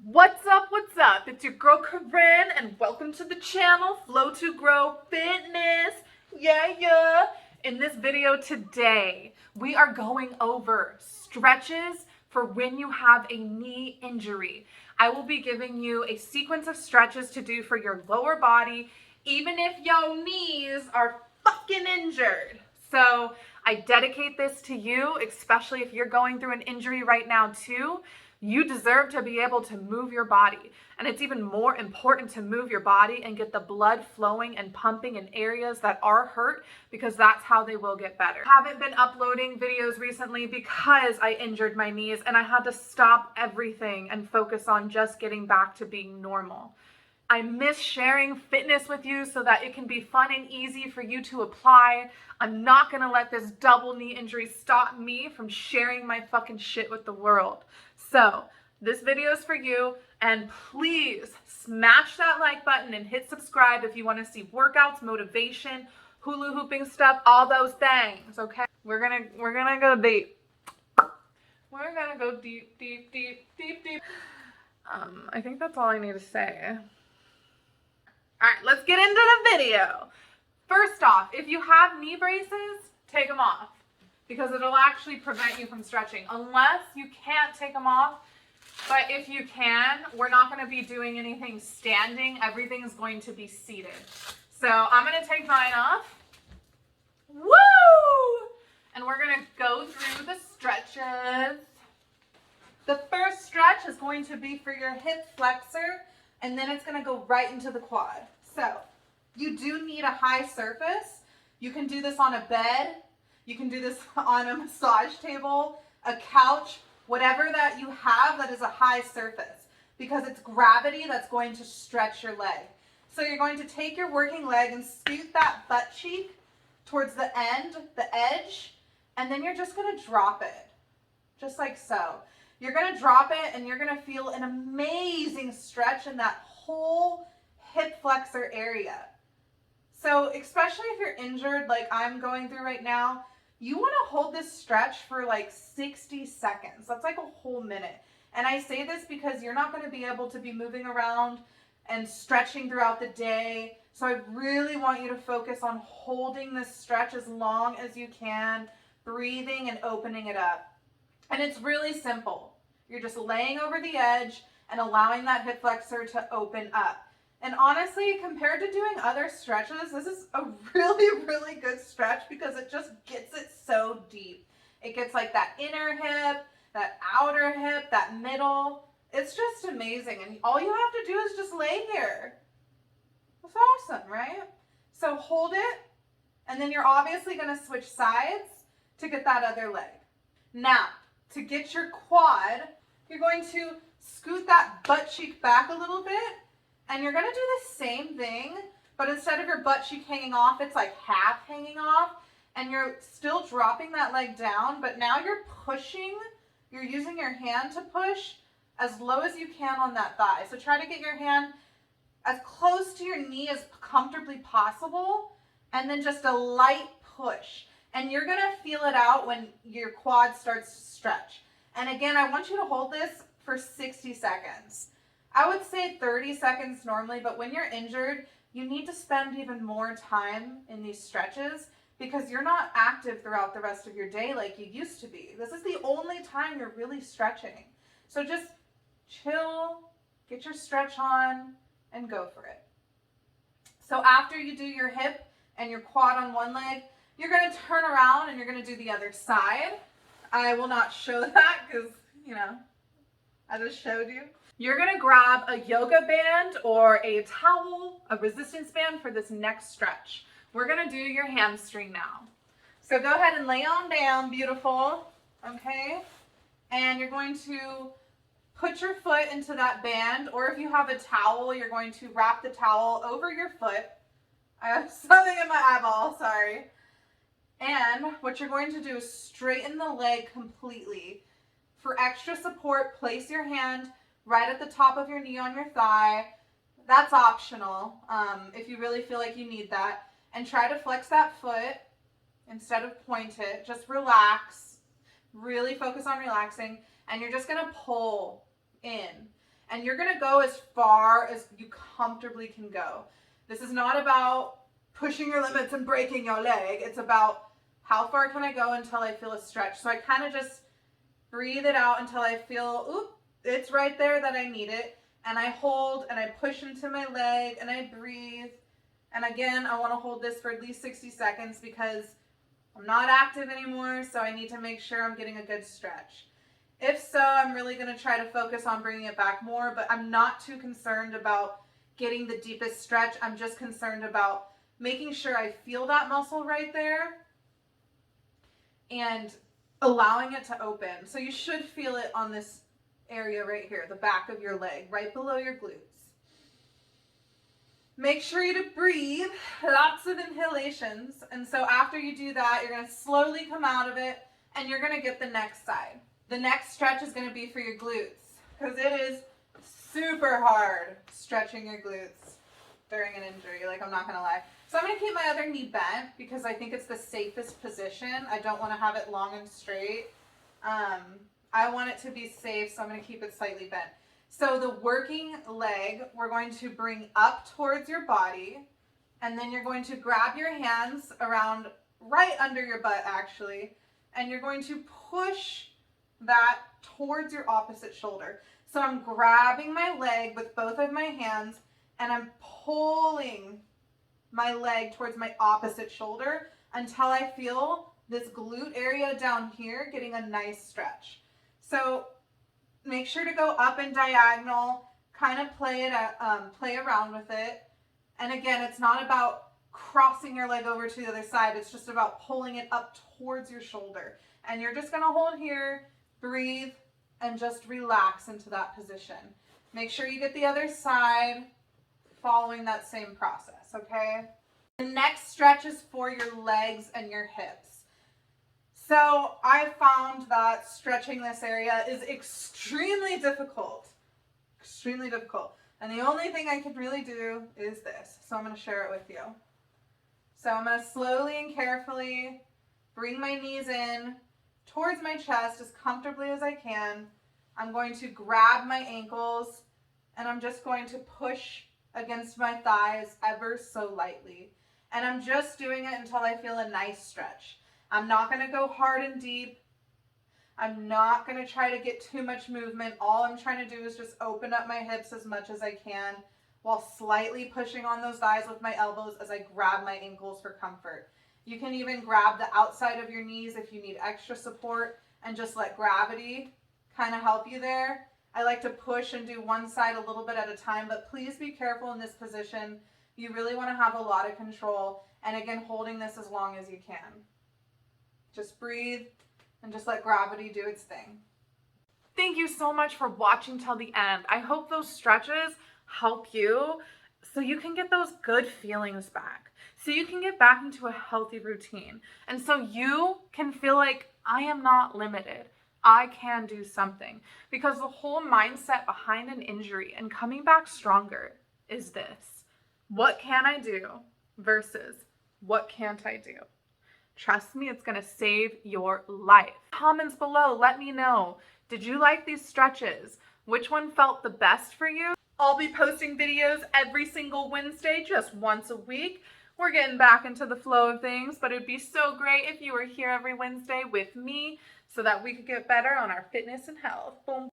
What's up, what's up? It's your girl Corinne and welcome to the channel Flow to Grow Fitness. Yeah. In this video today, we are going over stretches for when you have a knee injury. I will be giving you a sequence of stretches to do for your lower body, even if your knees are fucking injured. So I dedicate this to you, especially if you're going through an injury right now too. You deserve to be able to move your body. And it's even more important to move your body and get the blood flowing and pumping in areas that are hurt, because that's how they will get better. I haven't been uploading videos recently because I injured my knees and I had to stop everything and focus on just getting back to being normal. I miss sharing fitness with you so that it can be fun and easy for you to apply. I'm not gonna let this double knee injury stop me from sharing my fucking shit with the world. So this video is for you, and please smash that like button and hit subscribe if you want to see workouts, motivation, hula hooping stuff, all those things. Okay, we're gonna go deep. We're gonna go deep. I think that's all I need to say. All right, let's get into the video. First off, if you have knee braces, take them off, because it'll actually prevent you from stretching, unless you can't take them off. But if you can, we're not going to be doing anything standing. Everything is going to be seated. So I'm going to take mine off. Woo! And we're going to go through the stretches. The first stretch is going to be for your hip flexor, and then it's going to go right into the quad. So you do need a high surface. You can do this on a bed. You can do this on a massage table, a couch, whatever that you have that is a high surface, because it's gravity that's going to stretch your leg. So you're going to take your working leg and scoot that butt cheek towards the end, the edge, and then you're just going to drop it, just like so. You're going to drop it and you're going to feel an amazing stretch in that whole hip flexor area. So especially if you're injured like I'm going through right now, you want to hold this stretch for like 60 seconds. That's like a whole minute. And I say this because you're not going to be able to be moving around and stretching throughout the day. So I really want you to focus on holding this stretch as long as you can, breathing and opening it up. And it's really simple. You're just laying over the edge and allowing that hip flexor to open up. And honestly, compared to doing other stretches, this is a really good stretch because it just gets it so deep. It gets like that inner hip, that outer hip, that middle. It's just amazing. And all you have to do is just lay here. That's awesome, right? So hold it, and then you're obviously going to switch sides to get that other leg. Now, to get your quad, you're going to scoot that butt cheek back a little bit, and you're going to do the same thing, but instead of your butt cheek hanging off, it's like half hanging off, and you're still dropping that leg down, but now you're pushing, you're using your hand to push as low as you can on that thigh. So try to get your hand as close to your knee as comfortably possible, and then just a light push. And you're going to feel it out when your quad starts to stretch. And again, I want you to hold this for 60 seconds. I would say 30 seconds normally, but when you're injured, you need to spend even more time in these stretches because you're not active throughout the rest of your day like you used to be. This is the only time you're really stretching. So just chill, get your stretch on, and go for it. So after you do your hip and your quad on one leg, you're going to turn around and you're going to do the other side. I will not show that because, I just showed you. You're going to grab a yoga band or a towel, a resistance band for this next stretch. We're going to do your hamstring now. So go ahead and lay on down, beautiful, okay? And you're going to put your foot into that band, or if you have a towel, you're going to wrap the towel over your foot. I have something in my eyeball, sorry. And what you're going to do is straighten the leg completely. For extra support, place your hand right at the top of your knee on your thigh. That's optional if you really feel like you need that. And try to flex that foot instead of point it. Just relax. Really focus on relaxing. And you're just going to pull in. And you're gonna go as far as you comfortably can go. This is not about pushing your limits and breaking your leg. It's about how far can I go until I feel a stretch. So I kind of just breathe it out until I feel, oop, it's right there that I need it. And I hold and I push into my leg and I breathe. And again, I want to hold this for at least 60 seconds because I'm not active anymore, so I need to make sure I'm getting a good stretch. If so, I'm really going to try to focus on bringing it back more, but I'm not too concerned about getting the deepest stretch. I'm just concerned about making sure I feel that muscle right there and allowing it to open. So you should feel it on this area right here, the back of your leg, right below your glutes. Make sure you to breathe, lots of inhalations. And so after you do that, you're going to slowly come out of it and you're going to get the next side. The next stretch is going to be for your glutes because it is super hard stretching your glutes during an injury. Like, I'm not going to lie. So I'm going to keep my other knee bent because I think it's the safest position. I don't want to have it long and straight. I want it to be safe, so I'm going to keep it slightly bent. So the working leg, we're going to bring up towards your body, and then you're going to grab your hands around right under your butt, actually, and you're going to push that towards your opposite shoulder. So I'm grabbing my leg with both of my hands, and I'm pulling my leg towards my opposite shoulder until I feel this glute area down here getting a nice stretch. So make sure to go up and diagonal, kind of play around with it. And again, it's not about crossing your leg over to the other side. It's just about pulling it up towards your shoulder. And you're just going to hold here, breathe, and just relax into that position. Make sure you get the other side following that same process, okay? The next stretch is for your legs and your hips. So I found that stretching this area is extremely difficult. Extremely difficult. And the only thing I can really do is this. So I'm going to share it with you. So I'm going to slowly and carefully bring my knees in towards my chest as comfortably as I can. I'm going to grab my ankles and I'm just going to push against my thighs ever so lightly. And I'm just doing it until I feel a nice stretch. I'm not going to go hard and deep. I'm not going to try to get too much movement. All I'm trying to do is just open up my hips as much as I can while slightly pushing on those thighs with my elbows as I grab my ankles for comfort. You can even grab the outside of your knees if you need extra support and just let gravity kind of help you there. I like to push and do one side a little bit at a time, but please be careful in this position. You really want to have a lot of control, and again, holding this as long as you can. Just breathe and just let gravity do its thing. Thank you so much for watching till the end. I hope those stretches help you so you can get those good feelings back, so you can get back into a healthy routine, and so you can feel like I am not limited. I can do something, because the whole mindset behind an injury and coming back stronger is this: what can I do versus what can't I do? Trust me, it's going to save your life. Comments below, let me know. Did you like these stretches? Which one felt the best for you? I'll be posting videos every single Wednesday, just once a week. We're getting back into the flow of things, but it'd be so great if you were here every Wednesday with me so that we could get better on our fitness and health. Boom.